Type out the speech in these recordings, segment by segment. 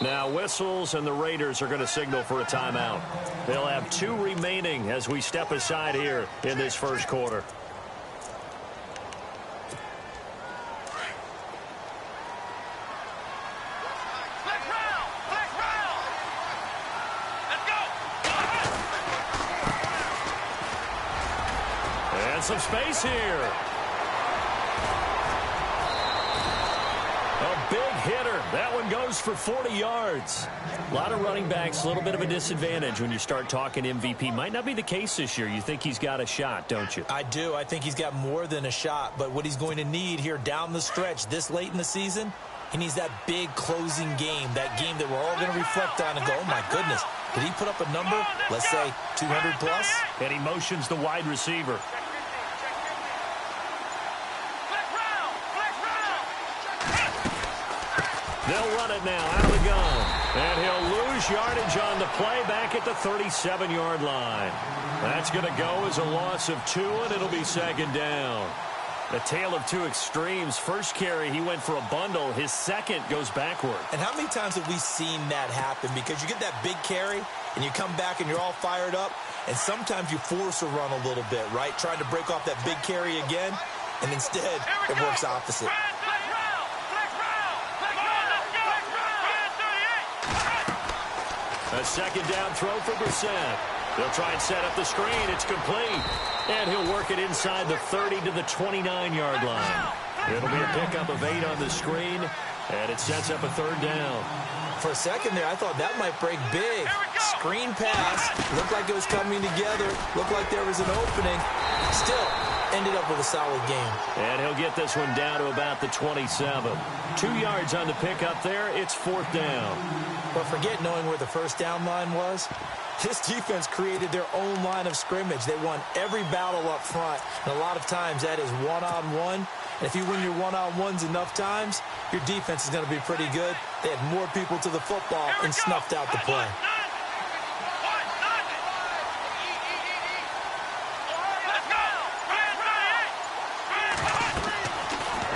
Now whistles and the Raiders are going to signal for a timeout. They'll have 2 remaining as we step aside here in this first quarter. And some space here. A big hitter. That one goes for 40 yards. A lot of running backs, a little bit of a disadvantage when you start talking MVP. Might not be the case this year. You think he's got a shot, don't you? I do. I think he's got more than a shot. But what he's going to need here down the stretch this late in the season, he needs that big closing game, that game that we're all going to reflect on and go, oh, my goodness, did he put up a number, let's say 200 plus? And he motions the wide receiver. They'll run it now out of the gun. And he'll lose yardage on the play back at the 37-yard line. That's going to go as a loss of 2, and it'll be second down. A tale of 2 extremes. First carry, he went for a bundle. His second goes backward. And how many times have we seen that happen? Because you get that big carry, and you come back and you're all fired up, and sometimes you force a run a little bit, right? Trying to break off that big carry again, and instead it works opposite. A second down throw for Brissett. They'll try and set up the screen. It's complete. And he'll work it inside the 30 to the 29-yard line. It'll be a pickup of 8 on the screen, and it sets up a third down. For a second there, I thought that might break big. Screen pass. Looked like it was coming together. Looked like there was an opening. Still ended up with a solid game. And he'll get this one down to about the 27. 2 yards on the pickup there. It's 4th down. But forget knowing where the first down line was. This defense created their own line of scrimmage. They won every battle up front. And a lot of times that is one-on-one. And if you win your one-on-ones enough times, your defense is going to be pretty good. They had more people to the football and snuffed out the play.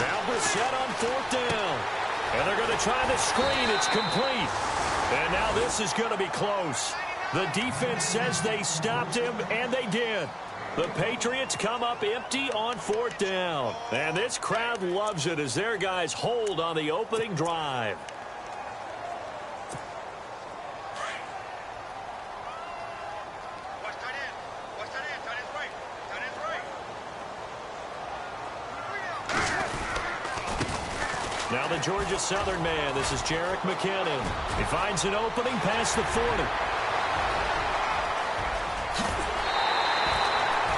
Now Brissett on 4th down. And they're going to try the screen. It's complete. And now this is going to be close. The defense says they stopped him, and they did. The Patriots come up empty on 4th down. And this crowd loves it as their guys hold on the opening drive. Now the Georgia Southern man. This is Jerick McKinnon. He finds an opening past the 40.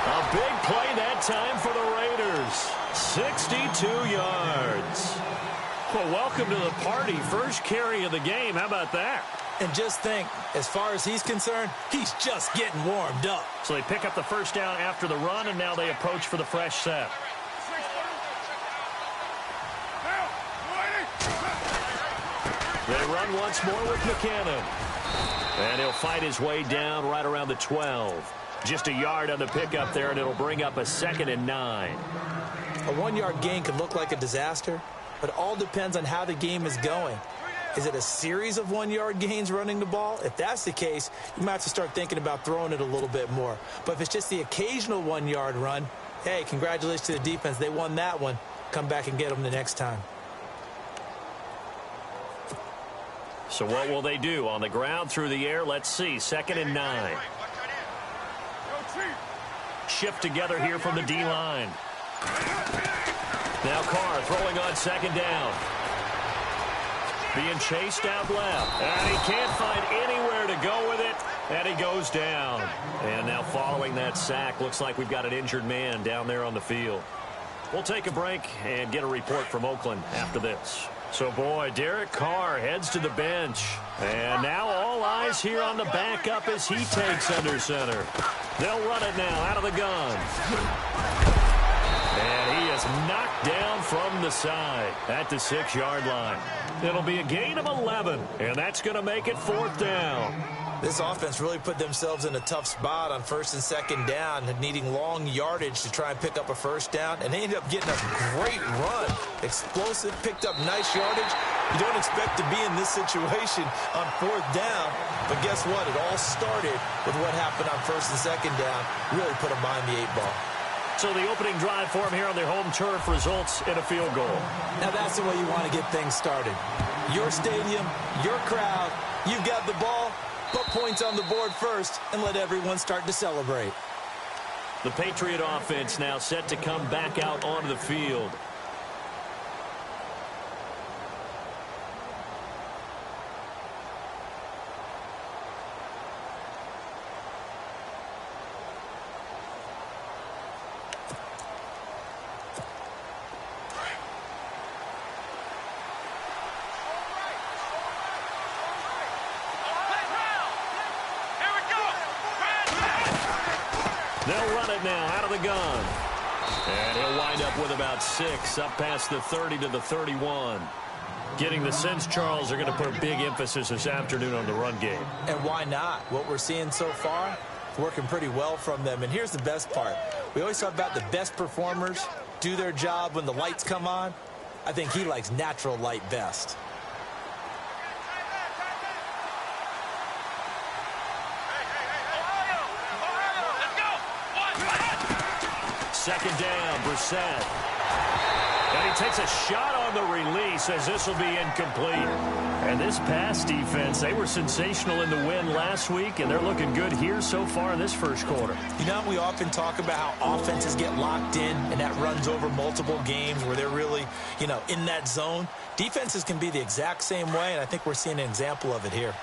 A big play that time for the Raiders. 62 yards. Well, welcome to the party. First carry of the game. How about that? And just think, as far as he's concerned, he's just getting warmed up. So they pick up the first down after the run, and now they approach for the fresh set. They run once more with McKinnon. And he'll fight his way down right around the 12. Just a yard on the pickup there, and it'll bring up a 2nd and 9. A 1-yard gain can look like a disaster, but it all depends on how the game is going. Is it a series of 1-yard gains running the ball? If that's the case, you might have to start thinking about throwing it a little bit more. But if it's just the occasional 1-yard run, hey, congratulations to the defense. They won that one. Come back and get them the next time. So what will they do? On the ground, through the air, let's see. 2nd and 9. Shift together here from the D-line. Now Carr throwing on 2nd down. Being chased out left. And he can't find anywhere to go with it. And he goes down. And now following that sack, looks like we've got an injured man down there on the field. We'll take a break and get a report from Oakland after this. So, boy, Derek Carr heads to the bench. And now all eyes here on the backup as he takes under center. They'll run it now out of the gun. And he is knocked down from the side at the 6-yard line. It'll be a gain of 11, and that's going to make it 4th down. This offense really put themselves in a tough spot on 1st and 2nd down, needing long yardage to try and pick up a first down, and they ended up getting a great run. Explosive, picked up nice yardage, You don't expect to be in this situation on 4th down, but guess what? It all started with what happened on 1st and 2nd down. Really put them behind the 8 ball. So the opening drive for them here on their home turf results in a field goal. Now that's the way you want to get things started. Your stadium, your crowd, you've got the ball, put points on the board first, and let everyone start to celebrate. The Patriot offense now set to come back out onto the field. They'll run it now out of the gun. And he'll wind up with about 6, up past the 30 to the 31. Getting the sense, Charles, are going to put a big emphasis this afternoon on the run game. And why not? What we're seeing so far, working pretty well from them. And here's the best part. We always talk about the best performers do their job when the lights come on. I think he likes natural light best. Second down, Brissett. And he takes a shot on the release as this will be incomplete. And this pass defense, they were sensational in the win last week, and they're looking good here so far in this first quarter. You know, we often talk about how offenses get locked in, and that runs over multiple games where they're really, in that zone. Defenses can be the exact same way, and I think we're seeing an example of it here.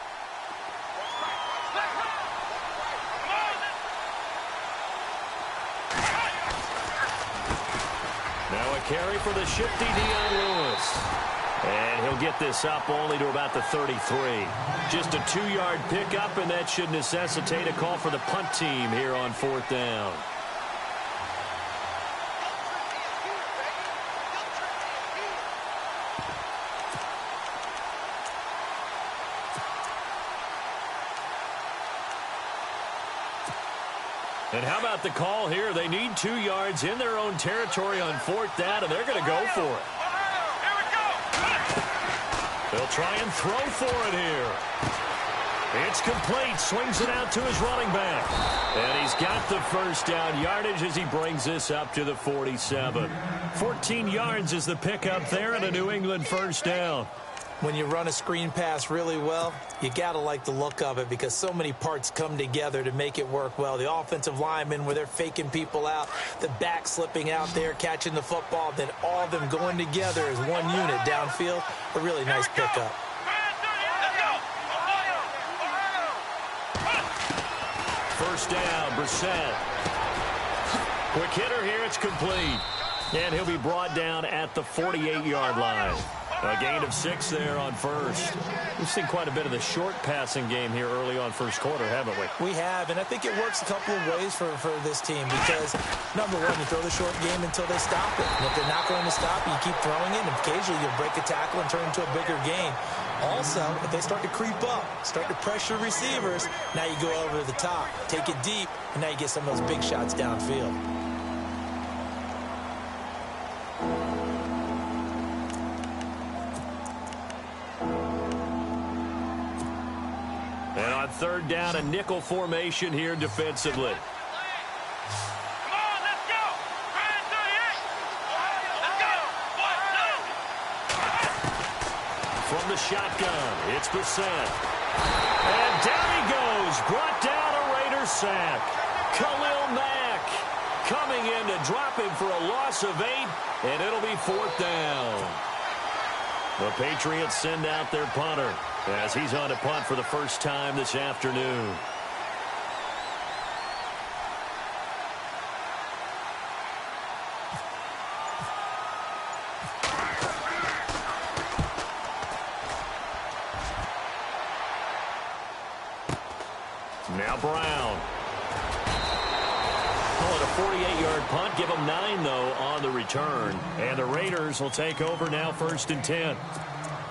Carry for the shifty Dion Lewis. And he'll get this up only to about the 33. Just a 2-yard pickup, and that should necessitate a call for the punt team here on 4th down. And how about the call here? They need 2 yards in their own territory on 4th down, and they're going to go for it. They'll try and throw for it here. It's complete. Swings it out to his running back. And he's got the first down yardage as he brings this up to the 47. 14 yards is the pickup there, and a New England first down. When you run a screen pass really well, you got to like the look of it because so many parts come together to make it work well. The offensive linemen, where they're faking people out, the back slipping out there, catching the football, then all of them going together as one unit downfield. A really nice pickup. First down, Brissett. Quick hitter here, it's complete. And he'll be brought down at the 48-yard line. A gain of 6 there on first. We've seen quite a bit of the short passing game here early on first quarter, haven't we? We have, and I think it works a couple of ways for this team because, number one, you throw the short game until they stop it. And if they're not going to stop it, you keep throwing it, and occasionally you'll break a tackle and turn into a bigger gain. Also, if they start to creep up, start to pressure receivers, now you go over the top, take it deep, and now you get some of those big shots downfield. And on 3rd down, a nickel formation here defensively. From the shotgun, it's Brissett. And down he goes, brought down a Raider sack. Khalil Mack coming in to drop him for a loss of 8, and it'll be 4th down. The Patriots send out their punter as he's on to punt for the first time this afternoon. Now Brown. Call it a 48-yard punt. Give them 9, though, on the return. And the Raiders will take over now 1st and 10.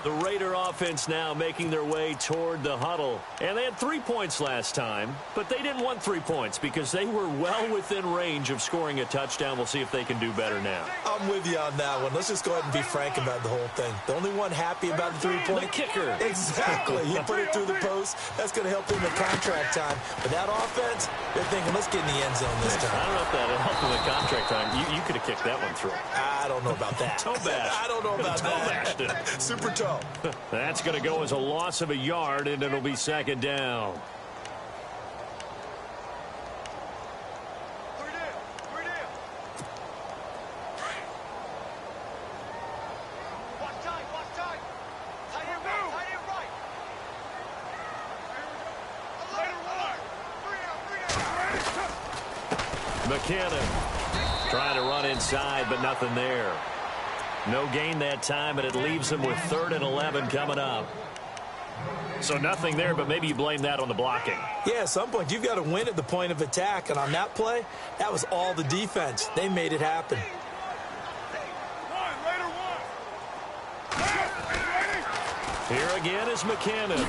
The Raider offense now making their way toward the huddle. And they had 3 points last time, but they didn't want 3 points because they were well within range of scoring a touchdown. We'll see if they can do better now. I'm with you on that one. Let's just go ahead and be frank about the whole thing. The only one happy about the 3-point. The kicker. Exactly. He put it through the post. That's going to help him in contract time. But that offense, they're thinking, let's get in the end zone this time. I don't know if that helped in the contract time. You could have kicked that one through. I don't know about that. Toe bash. I don't know about that. Super toe. That's going to go as a loss of a yard, and it'll be second down. McKinnon trying to run inside, but nothing there. No gain that time, and it leaves him with 3rd and 11 coming up. So nothing there, but maybe you blame that on the blocking. Yeah, at some point, you've got to win at the point of attack. And on that play, that was all the defense. They made it happen. Here again is McKinnon.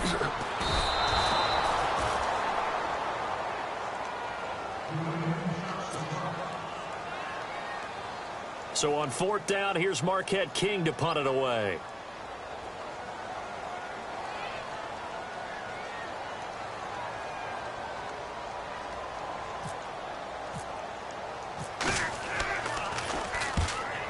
So on 4th down, here's Marquette King to punt it away.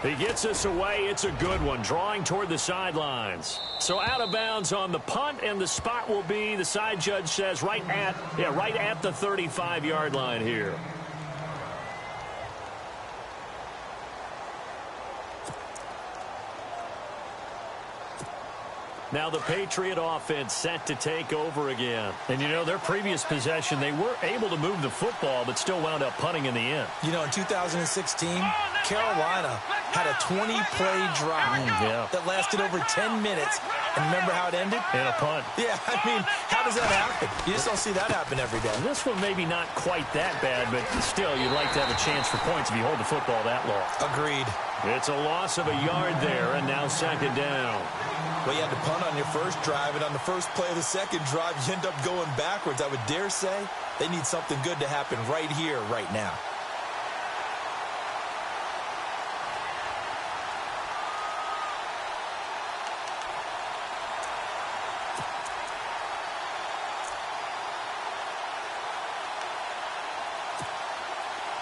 He gets us away. It's a good one, drawing toward the sidelines. So out of bounds on the punt, and the spot will be, the side judge says, right at the 35-yard line here. Now the Patriot offense set to take over again. And, you know, their previous possession, they were able to move the football, but still wound up punting in the end. You know, in 2016, Carolina had a 20-play drive that lasted over 10 minutes. And remember how it ended? In a punt. Yeah, I mean, how does that happen? You just don't see that happen every day. This one maybe not quite that bad, but still, you'd like to have a chance for points if you hold the football that long. Agreed. It's a loss of a yard there, and now second down. Well, you had to punt on your first drive, and on the first play of the second drive, you end up going backwards. I would dare say they need something good to happen right here, right now.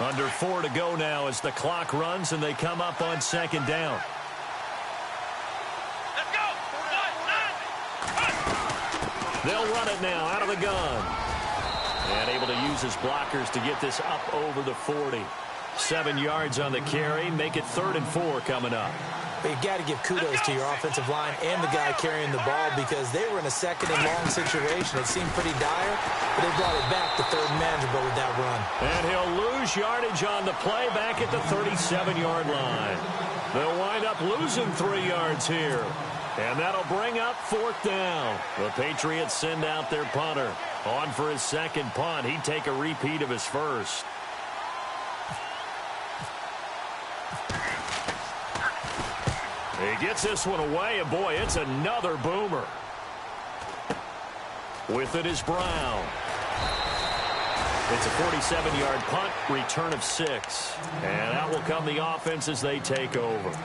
Under 4 to go now as the clock runs, and they come up on second down. They'll run it now out of the gun. And able to use his blockers to get this up over the 40. 7 yards on the carry. Make it 3rd and 4 coming up. But you got to give kudos to your offensive line and the guy carrying the ball because they were in a 2nd and long situation. It seemed pretty dire, but they brought it back to 3rd and manageable with that run. And he'll lose yardage on the play back at the 37-yard line. They'll wind up losing 3 yards here. And that'll bring up 4th down. The Patriots send out their punter. On for his second punt. He'd take a repeat of his first. He gets this one away, and boy, it's another boomer. With it is Brown. It's a 47-yard punt, return of 6. And out will come the offense as they take over.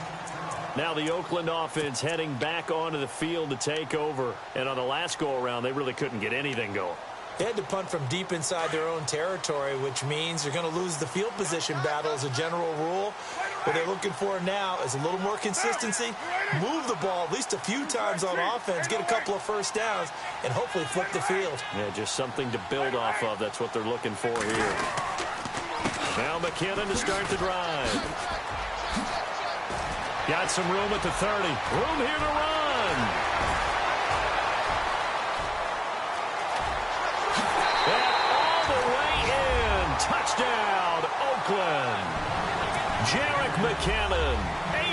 Now the Oakland offense heading back onto the field to take over. And on the last go-around, they really couldn't get anything going. They had to punt from deep inside their own territory, which means they're going to lose the field position battle as a general rule. What they're looking for now is a little more consistency, move the ball at least a few times on offense, get a couple of first downs, and hopefully flip the field. Yeah, just something to build off of. That's what they're looking for here. Now McKinnon to start the drive. Got some room at the 30. Room here to run. And all the way in. Touchdown, Oakland. Jerick McKinnon,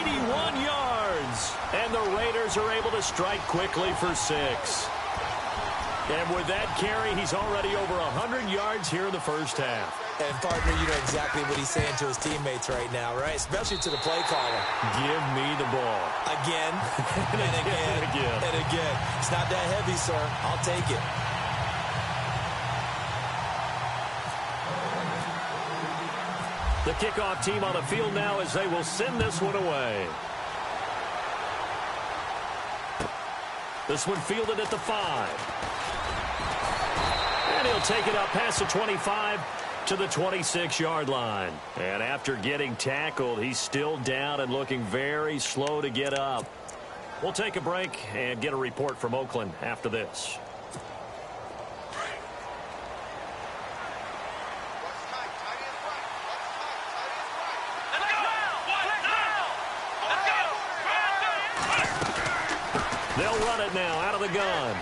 81 yards. And the Raiders are able to strike quickly for 6. And with that carry, he's already over 100 yards here in the first half. And, partner, you know exactly what he's saying to his teammates right now, right? Especially to the play caller. Give me the ball. Again, and again, and again. It's not that heavy, sir. I'll take it. The kickoff team on the field now as they will send this one away. This one fielded at the 5. And he'll take it up past the 25 to the 26-yard line. And after getting tackled, he's still down and looking very slow to get up. We'll take a break and get a report from Oakland after this. They'll run it now out of the gun.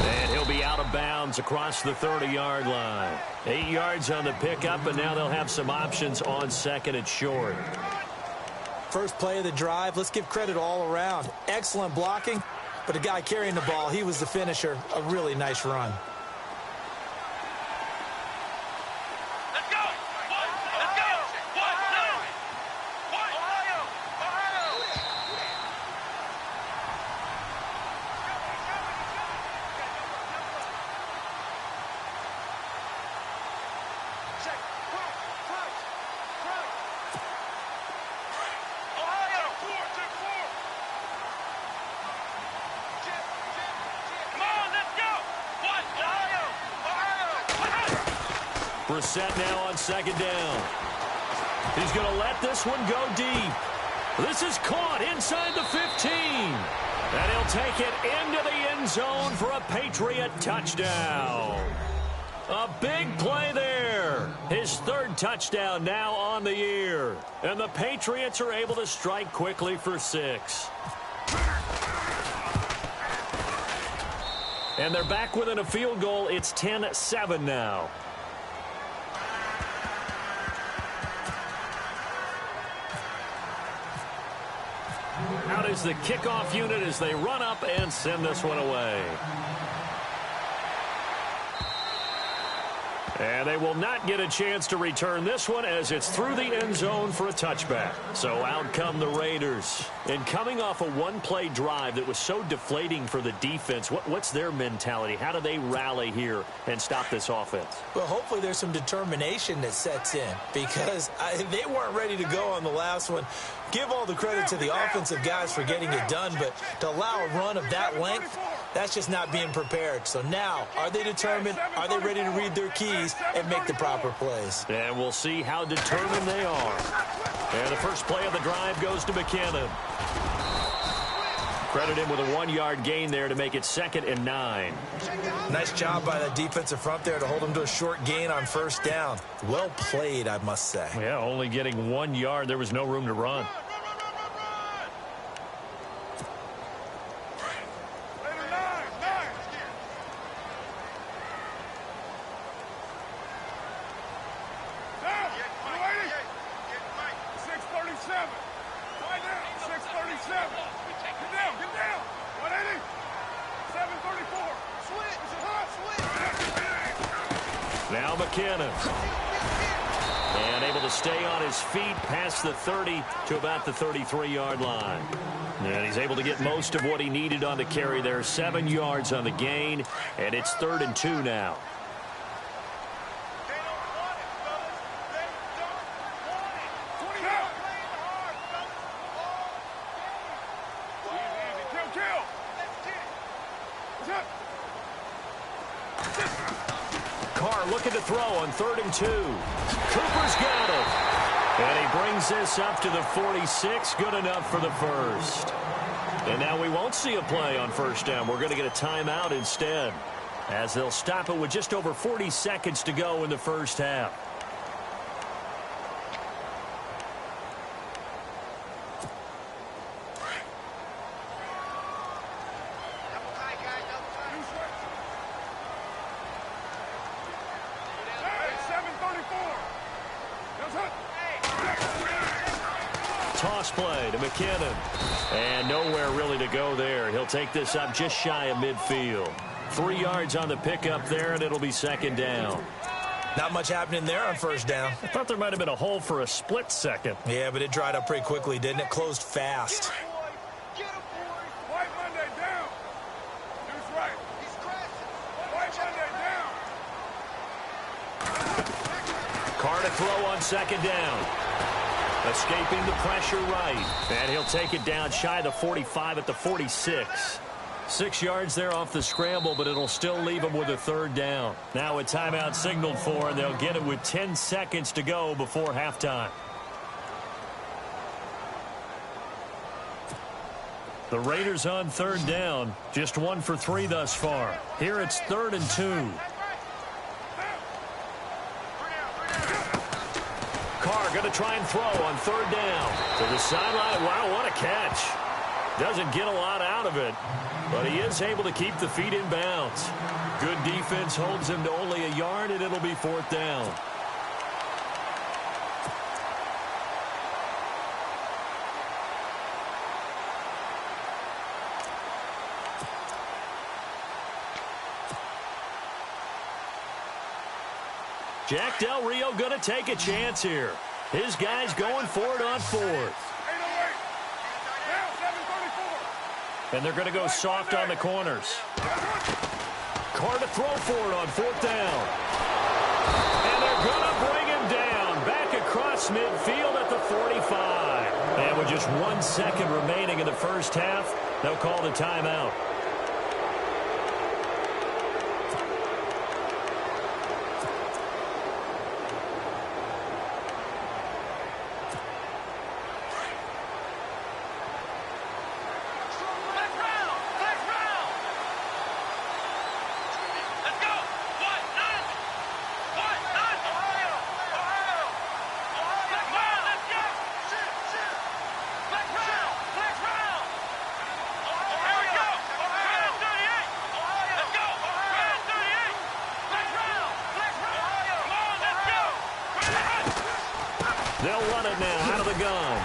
And he'll be out of bounds across the 30-yard line. 8 yards on the pickup, and now they'll have some options on second and short. First play of the drive, let's give credit all around. Excellent blocking, but the guy carrying the ball, he was the finisher. A really nice run. Brissett now on second down. He's going to let this one go deep. This is caught inside the 15. And he'll take it into the end zone for a Patriot touchdown. A big play there. His third touchdown now on the year. And the Patriots are able to strike quickly for 6. And they're back within a field goal. It's 10-7 now. Out is the kickoff unit as they run up and send this one away. And they will not get a chance to return this one as it's through the end zone for a touchback. So out come the Raiders. And coming off a one-play drive that was so deflating for the defense, what's their mentality? How do they rally here and stop this offense? Well, hopefully there's some determination that sets in because they weren't ready to go on the last one. Give all the credit to the offensive guys for getting it done, but to allow a run of that length, that's just not being prepared. So now, are they determined? Are they ready to read their keys and make the proper plays? And we'll see how determined they are. And the first play of the drive goes to McKinnon. Credit him with a 1-yard gain there to make it 2nd and 9. Nice job by the defensive front there to hold him to a short gain on first down. Well played, I must say. Yeah, only getting 1 yard. There was no room to run. Now McKinnon. And able to stay on his feet past the 30 to about the 33-yard line. And he's able to get most of what he needed on the carry there. 7 yards on the gain, and it's 3rd and 2 now. Carr looking to throw on 3rd and 2. Cooper's got it. And he brings this up to the 46. Good enough for the first. And now we won't see a play on first down. We're going to get a timeout instead, as they'll stop it with just over 40 seconds to go in the first half. Toss play to McKinnon. And nowhere really to go there. He'll take this up just shy of midfield. 3 yards on the pickup there, and it'll be second down. Not much happening there on first down. I thought there might have been a hole for a split second. Yeah, but it dried up pretty quickly, didn't it? Closed fast. Carr to throw on second down. Escaping the pressure right. And he'll take it down shy of the 45 at the 46. 6 yards there off the scramble, but it'll still leave him with a third down. Now a timeout signaled for, and they'll get it with 10 seconds to go before halftime. The Raiders on third down. Just 1 for 3 thus far. Here it's 3rd and 2. Carr going to try and throw on third down. To the sideline. Wow, what a catch. Doesn't get a lot out of it, but he is able to keep the feet in bounds. Good defense holds him to only a yard, and it'll be 4th down. Jack Del Rio going to take a chance here. His guys going for it on 4th. And they're going to go soft on the corners. Carr to throw for it on 4th down. And they're going to bring him down. Back across midfield at the 45. And with just 1 second remaining in the first half, they'll call the timeout. They'll run it now out of the gun.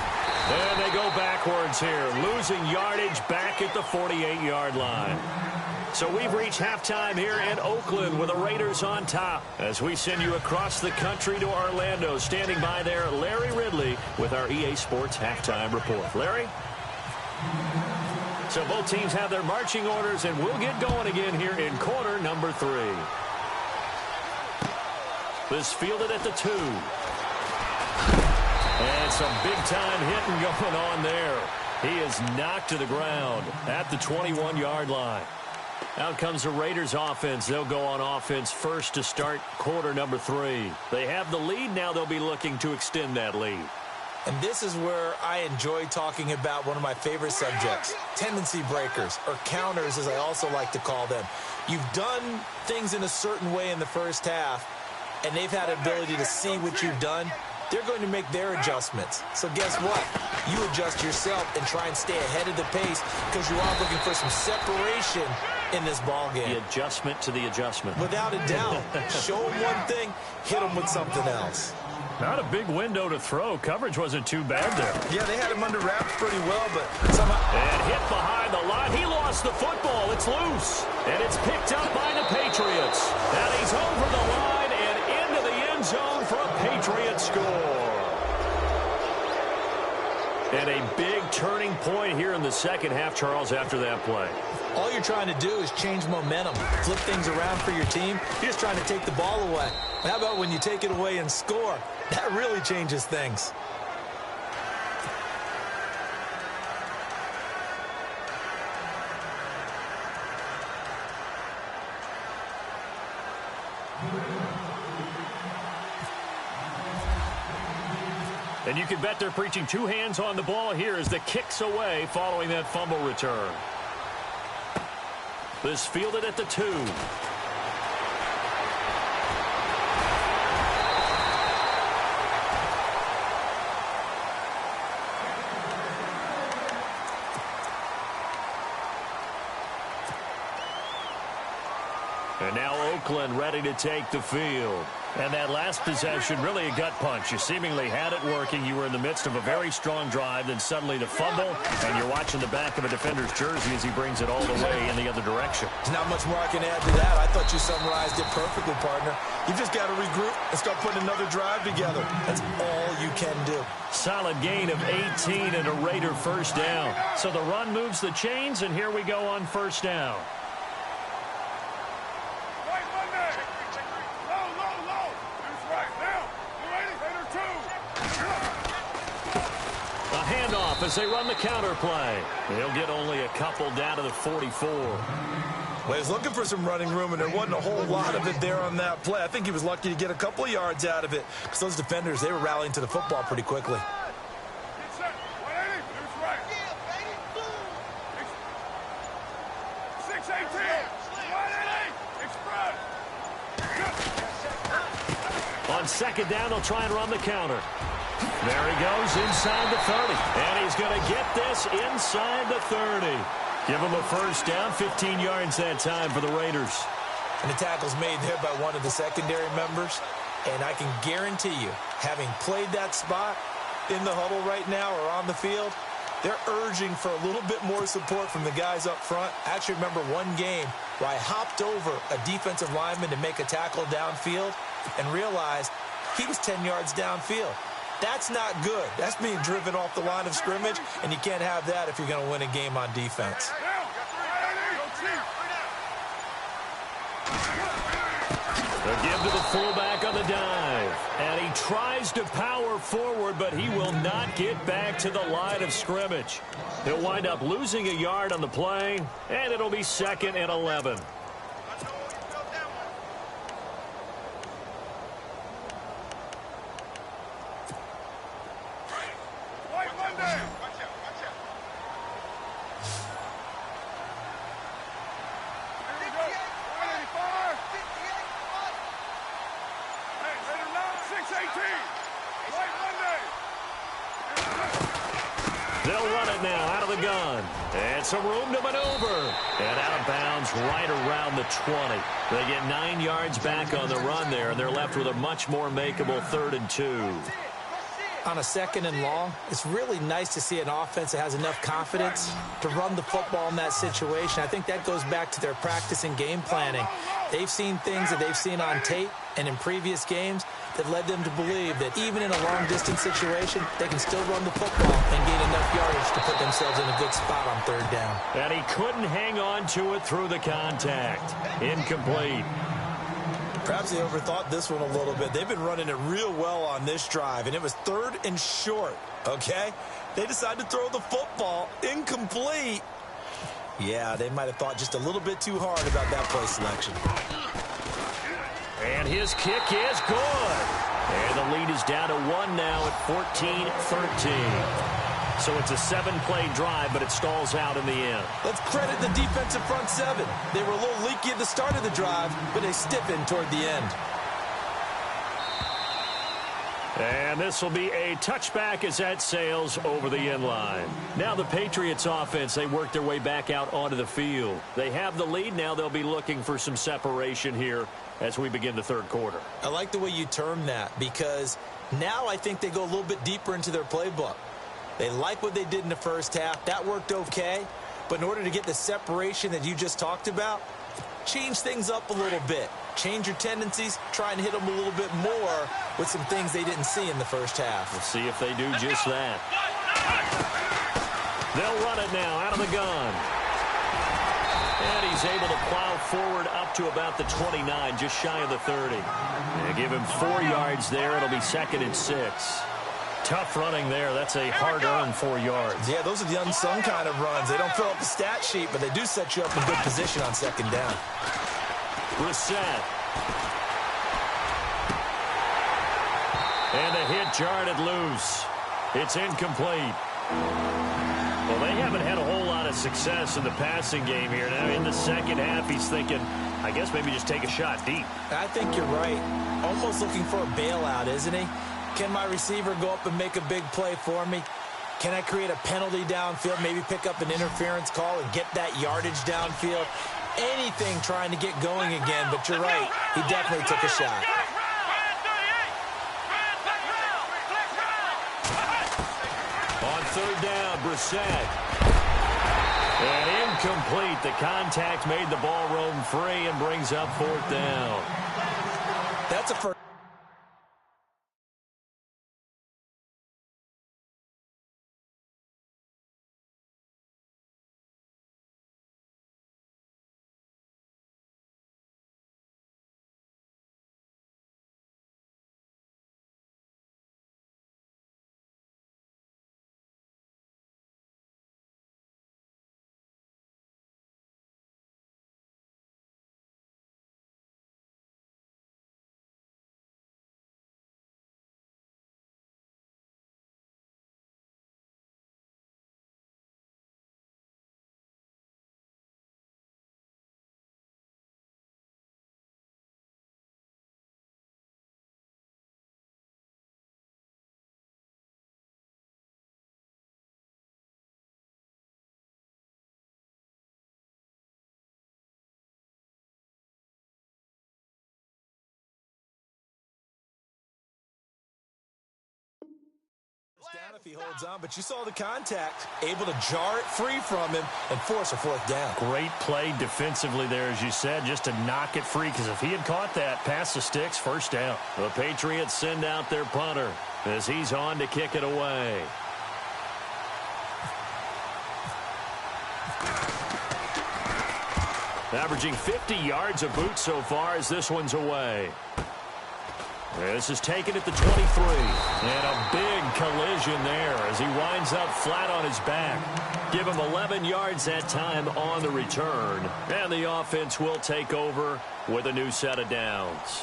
And they go backwards here, losing yardage back at the 48-yard line. So we've reached halftime here in Oakland with the Raiders on top. As we send you across the country to Orlando, standing by there, Larry Ridley with our EA Sports Halftime Report. Larry? So both teams have their marching orders, and we'll get going again here in quarter number 3. This fielded at the 2. And some big-time hitting going on there. He is knocked to the ground at the 21-yard line. Out comes the Raiders offense. They'll go on offense first to start quarter number 3. They have the lead. Now they'll be looking to extend that lead. And this is where I enjoy talking about one of my favorite subjects, tendency breakers, or counters as I also like to call them. You've done things in a certain way in the first half, and they've had ability to see what you've done. They're going to make their adjustments. So guess what? You adjust yourself and try and stay ahead of the pace because you are looking for some separation in this ball game. The adjustment to the adjustment. Without a doubt. Show them one thing, hit them with something else. Not a big window to throw. Coverage wasn't too bad there. Yeah, they had him under wraps pretty well, but somehow... And hit behind the line. He lost the football. It's loose. And it's picked up by the Patriots. And he's over the line and into the end zone for a Patriot score. And a big turning point here in the second half, Charles, after that play. All you're trying to do is change momentum, flip things around for your team. You're just trying to take the ball away. How about when you take it away and score? That really changes things. And you can bet they're preaching 2 hands on the ball here as the kick's away following that fumble return. This fielded at the 2. And now Oakland ready to take the field. And that last possession, really a gut punch. You seemingly had it working. You were in the midst of a very strong drive, then suddenly the fumble, and you're watching the back of a defender's jersey as he brings it all the way in the other direction. There's not much more I can add to that. I thought you summarized it perfectly, partner. You just got to regroup and start putting another drive together. That's all you can do. Solid gain of 18 and a Raider first down. So the run moves the chains, and here we go on first down. Handoff as they run the counter play. They'll get only a couple down to the 44. Well, he was looking for some running room, and there wasn't a whole lot of it there on that play. I think he was lucky to get a couple of yards out of it because those defenders, they were rallying to the football pretty quickly. On second down, they'll try and run the counter. There he goes inside the 30. And he's going to get this inside the 30. Give him a first down, 15 yards that time for the Raiders. And the tackle's made there by one of the secondary members. And I can guarantee you, having played that spot in the huddle right now or on the field, they're urging for a little bit more support from the guys up front. I actually remember one game where I hopped over a defensive lineman to make a tackle downfield and realized he was 10 yards downfield. That's not good. That's being driven off the line of scrimmage, and you can't have that if you're going to win a game on defense. They'll give to the fullback on the dive. And he tries to power forward, but he will not get back to the line of scrimmage. He'll wind up losing a yard on the play, and it'll be 2nd and 11. They'll run it now out of the gun. And some room to maneuver. And out of bounds right around the 20. They get 9 yards back on the run there, and they're left with a much more makeable 3rd and 2. On a 2nd and long, it's really nice to see an offense that has enough confidence to run the football in that situation. I think that goes back to their practice and game planning. They've seen things that they've seen on tape and in previous games that led them to believe that even in a long-distance situation, they can still run the football and gain enough yardage to put themselves in a good spot on 3rd down. And he couldn't hang on to it through the contact. Incomplete. Perhaps they overthought this one a little bit. They've been running it real well on this drive, and it was 3rd and short, okay? They decided to throw the football incomplete. Yeah, they might have thought just a little bit too hard about that play selection. And his kick is good. And the lead is down to 1 now at 14-13. So it's a 7-play drive, but it stalls out in the end. Let's credit the defensive front 7. They were a little leaky at the start of the drive, but they stiffened toward the end. And this will be a touchback as that sails over the end line. Now the Patriots offense, they work their way back out onto the field. They have the lead. Now they'll be looking for some separation here as we begin the 3rd quarter. I like the way you term that because now I think they go a little bit deeper into their playbook. They like what they did in the first half. That worked okay. But in order to get the separation that you just talked about, change things up a little bit. Change your tendencies. Try and hit them a little bit more with some things they didn't see in the first half. We'll see if they do just that. They'll run it now out of the gun. And he's able to plow forward up to about the 29, just shy of the 30. They give him 4 yards there. It'll be 2nd and 6. Tough running there. That's a hard-earned 4 yards. Yeah, those are the unsung kind of runs. They don't fill up the stat sheet, but they do set you up in good position on 2nd down. Brissett. And a hit jarred it loose. It's incomplete. Well, they haven't had a whole lot of success in the passing game here. Now, in the second half, he's thinking, I guess maybe just take a shot deep. I think you're right. Almost looking for a bailout, isn't he? Can my receiver go up and make a big play for me? Can I create a penalty downfield, maybe pick up an interference call and get that yardage downfield? Anything trying to get going again, but you're right. He definitely took a shot. third down. Brissett. And incomplete. The contact made the ball roam free and brings up fourth down. That's a first. Down if he holds on, but you saw the contact, able to jar it free from him and force a fourth down. Great play defensively there, as you said, just to knock it free, because if he had caught that past the sticks, first down. The Patriots send out their punter as he's on to kick it away. Averaging 50 yards a boot so far as this one's away. This is taken at the 23. And a big collision there as he winds up flat on his back. Give him 11 yards that time on the return. And the offense will take over with a new set of downs.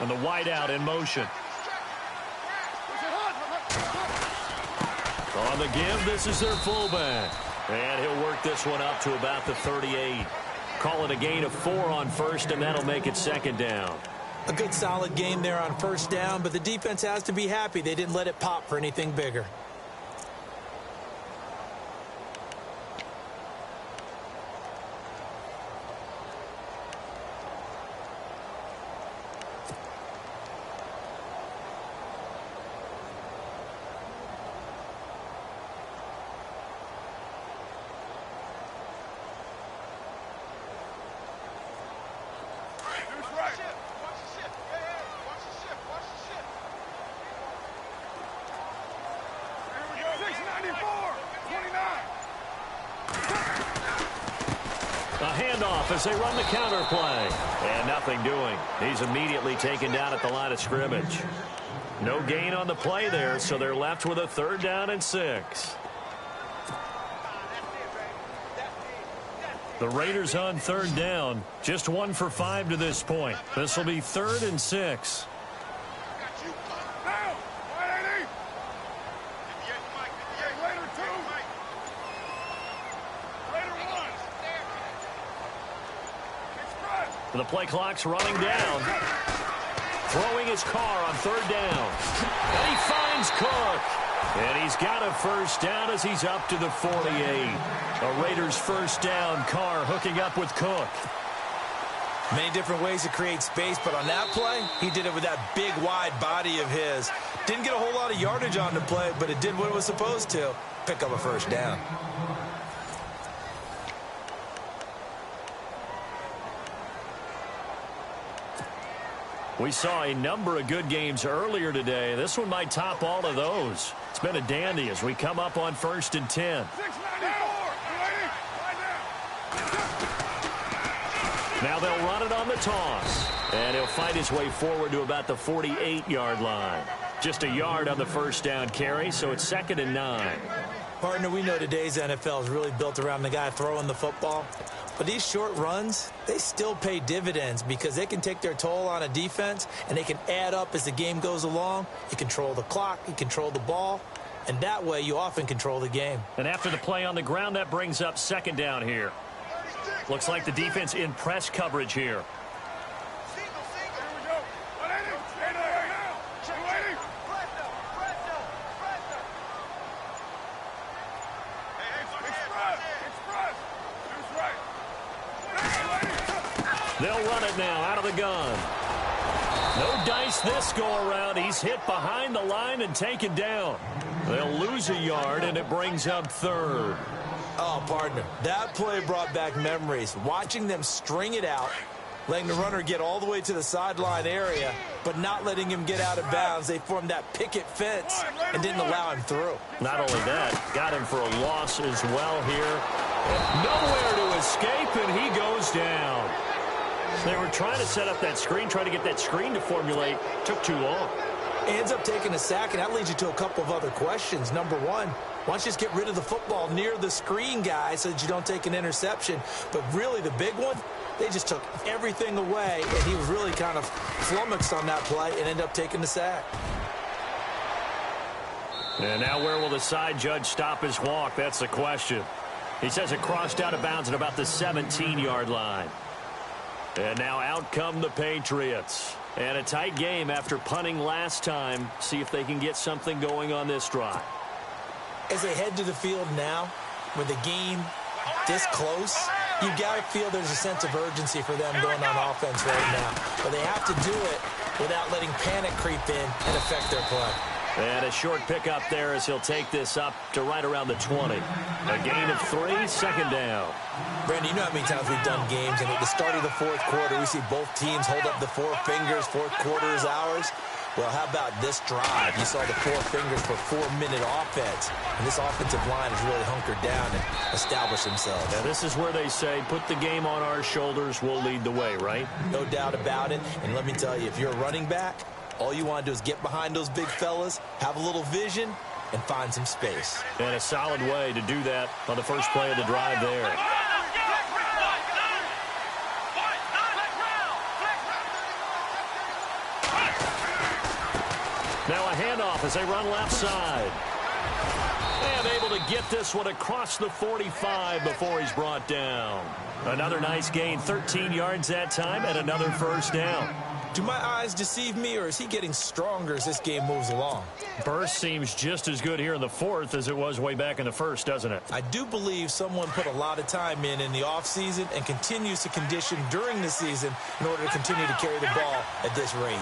And the wideout in motion. On the give, this is their fullback. And he'll work this one up to about the 38. Call it a gain of 4 on first, and that'll make it second down. A good solid game there on first down, but the defense has to be happy they didn't let it pop for anything bigger. As they run the counter play. And nothing doing. He's immediately taken down at the line of scrimmage. No gain on the play there, so they're left with a third down and 6. The Raiders on third down. Just 1 for 5 to this point. This will be 3rd and 6. The play clock's running down. Throwing his car on third down. And he finds Cook. And he's got a first down as he's up to the 48. A Raiders first down. Carr hooking up with Cook. Many different ways to create space, but on that play, he did it with that big, wide body of his. Didn't get a whole lot of yardage on the play, but it did what it was supposed to. Pick up a first down. We saw a number of good games earlier today. This one might top all of those. It's been a dandy as we come up on 1st and 10. Now they'll run it on the toss. And he'll fight his way forward to about the 48-yard line. Just a yard on the first down carry, so it's 2nd and 9. Partner, we know today's NFL is really built around the guy throwing the football. But these short runs, they still pay dividends because they can take their toll on a defense and they can add up as the game goes along. You control the clock, you control the ball, And that way, you often control the game. And after the play on the ground, that brings up second down here. Looks like the defense in press coverage here. They'll run it now out of the gun. No dice this go-around. He's hit behind the line and taken down. They'll lose a yard, and it brings up third. Oh, partner, that play brought back memories. Watching them string it out, letting the runner get all the way to the sideline area, but not letting him get out of bounds. They formed that picket fence and didn't allow him through. Not only that, got him for a loss as well here. Nowhere to escape, and he goes down. They were trying to set up that screen, trying to get that screen to formulate. Took too long. He ends up taking a sack, and that leads you to a couple of other questions. Number one, why don't you just get rid of the football near the screen guy so that you don't take an interception? But really, the big one, they just took everything away, and he was really kind of flummoxed on that play and ended up taking the sack. And now where will the side judge stop his walk? That's the question. He says it crossed out of bounds at about the 17-yard line. And now out come the Patriots. And a tight game after punting last time. See if they can get something going on this drive. As they head to the field now, with the game this close, you've got to feel there's a sense of urgency for them going on offense right now. But they have to do it without letting panic creep in and affect their play. And a short pickup there as he'll take this up to right around the 20. A gain of 3, second down. Brandon, you know how many times we've done games, and at the start of the fourth quarter, we see both teams hold up the four fingers, fourth quarter is ours. Well, how about this drive? You saw the four fingers for 4-minute offense, and this offensive line has really hunkered down and established themselves. Now, this is where they say, put the game on our shoulders, we'll lead the way, right? No doubt about it, and let me tell you, if you're a running back, all you want to do is get behind those big fellas, have a little vision, and find some space. And a solid way to do that on the first play of the drive there. Now a handoff as they run left side. And able to get this one across the 45 before he's brought down. Another nice gain, 13 yards that time, and another first down. Do my eyes deceive me, or is he getting stronger as this game moves along? Burst seems just as good here in the fourth as it was way back in the first, doesn't it? I do believe someone put a lot of time in the offseason and continues to condition during the season in order to continue to carry the ball at this rate.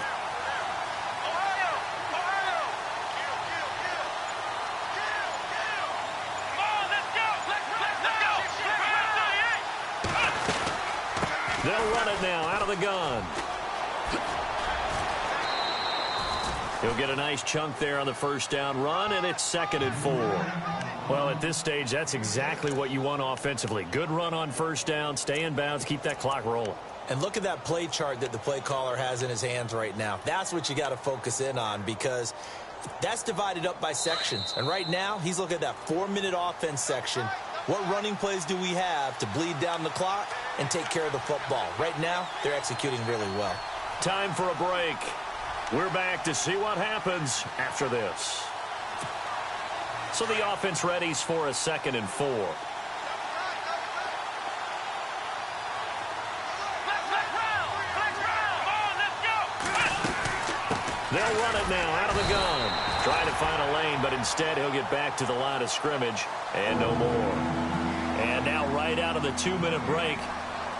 They'll run it now out of the gun. He'll get a nice chunk there on the first down run, and it's 2nd and 4. Well, at this stage, that's exactly what you want offensively. Good run on first down, stay in bounds, keep that clock rolling. And look at that play chart that the play caller has in his hands right now. That's what you got to focus in on, because that's divided up by sections. And right now, he's looking at that 4-minute offense section. What running plays do we have to bleed down the clock and take care of the football? Right now, they're executing really well. Time for a break. We're back to see what happens after this. So the offense readies for a 2nd and 4. They'll run it now out of the gun. Trying to find a lane, but instead he'll get back to the line of scrimmage and no more. And now right out of the 2-minute break,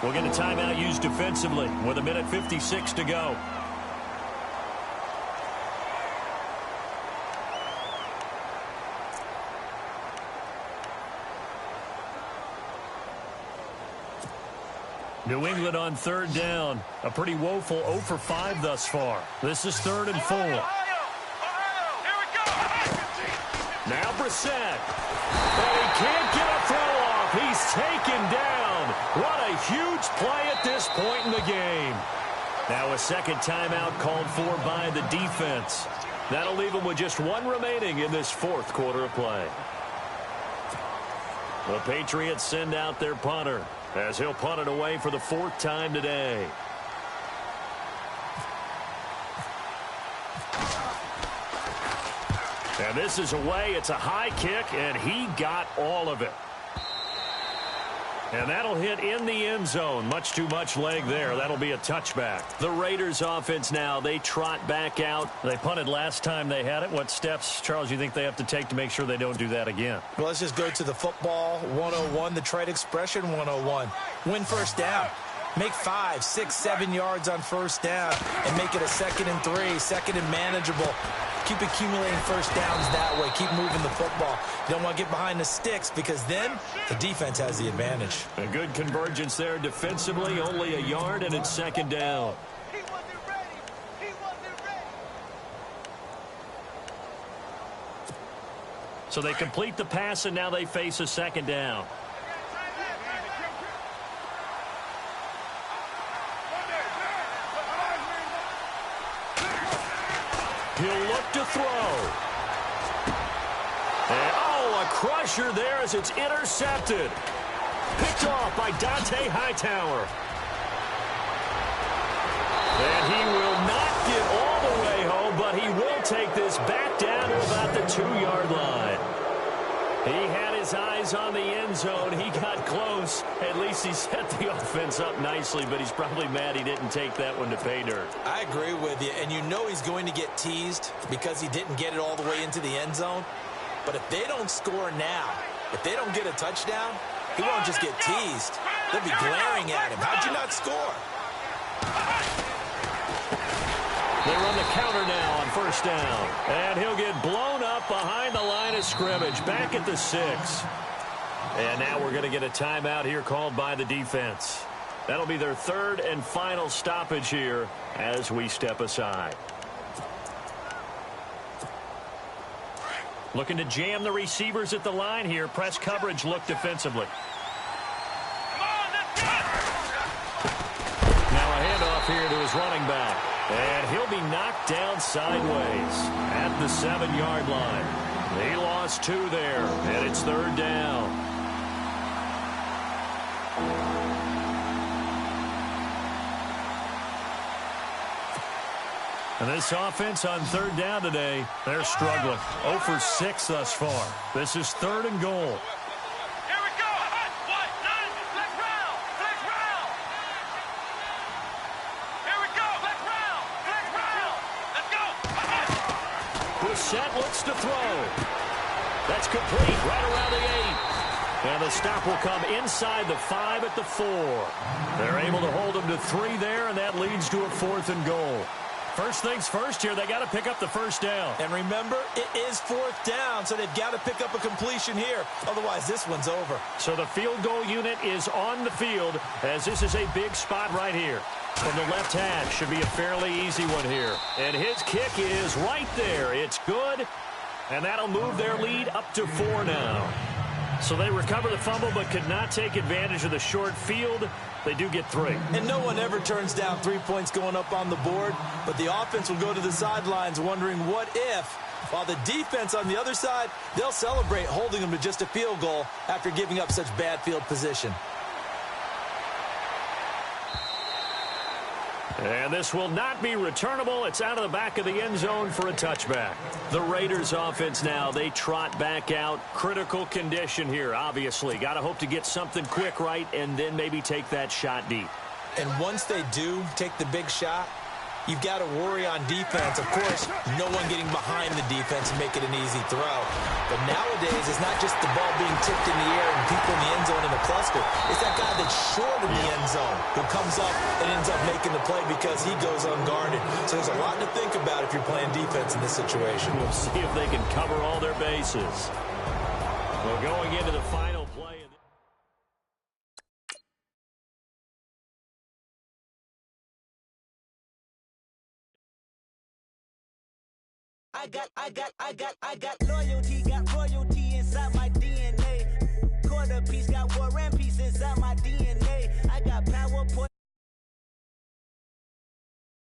we'll get a timeout used defensively with 1:56 to go. New England on 3rd down. A pretty woeful 0 for 5 thus far. This is 3rd and 4. Now Brissett. And he can't get a throw off. He's taken down. What a huge play at this point in the game. Now a second timeout called for by the defense. That'll leave them with just one remaining in this fourth quarter of play. The Patriots send out their punter, as he'll punt it away for the 4th time today. And this is away. It's a high kick, and he got all of it. And that'll hit in the end zone. Much too much leg there. That'll be a touchback. The Raiders offense now, they trot back out. They punted last time they had it. What steps, Charles, you think they have to take to make sure they don't do that again? Well, let's just go to the football 101, the trade expression 101. Win first down. Make 5, 6, 7 yards on first down and make it a 2nd and 3, 2nd and manageable. Keep accumulating first downs that way. Keep moving the football. You don't want to get behind the sticks because then the defense has the advantage. A good convergence there defensively. Only a yard and it's 2nd down. He wasn't ready. He wasn't ready. So they complete the pass and now they face a 2nd down. He'll look to throw. And, a crusher there as it's intercepted. Picked off by Dante Hightower. And he will not get all the way home, but he will take this back down to about the 2-yard line. He had his eyes on the end zone. He got close. At least he set the offense up nicely, but he's probably mad he didn't take that one to pay dirt. I agree with you, and you know he's going to get teased because he didn't get it all the way into the end zone. But if they don't score now, if they don't get a touchdown, he won't just get teased. They'll be glaring at him. How'd you not score? They run the counter now on first down. And he'll get blown up behind the line of scrimmage, back at the 6. And now we're going to get a timeout here called by the defense. That'll be their 3rd and final stoppage here as we step aside. Looking to jam the receivers at the line here. Press coverage look defensively. Now a handoff here to his running back. And he'll be knocked down sideways at the 7-yard line. He lost 2 there, and it's 3rd down. And this offense on 3rd down today, they're struggling. 0 for 6 thus far. This is 3rd and goal. Brissett looks to throw. That's complete right around the 8. And the stop will come inside the 5 at the 4. They're able to hold him to 3 there, and that leads to a 4th and goal. First things first here, they got to pick up the first down. And remember, it is 4th down, so they've got to pick up a completion here. Otherwise, this one's over. So the field goal unit is on the field as this is a big spot right here. From the left hash, should be a fairly easy one here. And his kick is right there. It's good, and that'll move their lead up to 4 now. So they recover the fumble but could not take advantage of the short field. They do get 3. And no one ever turns down 3 points going up on the board, but the offense will go to the sidelines wondering what if. While the defense on the other side, they'll celebrate holding them to just a field goal after giving up such bad field position. And this will not be returnable. It's out of the back of the end zone for a touchback. The Raiders offense now, they trot back out. Critical condition here, obviously. Got to hope to get something quick right and then maybe take that shot deep. And once they do take the big shot, you've got to worry on defense. Of course, no one getting behind the defense and make it an easy throw. But nowadays, it's not just the ball being tipped in the air and people in the end zone in the cluster. It's that guy that's short in the end zone who comes up and ends up making the play because he goes unguarded. So there's a lot to think about if you're playing defense in this situation. We'll see if they can cover all their bases. Well, going into the final play. I got loyalty, got royalty inside my DNA. Quarter piece, got war and peace inside my DNA.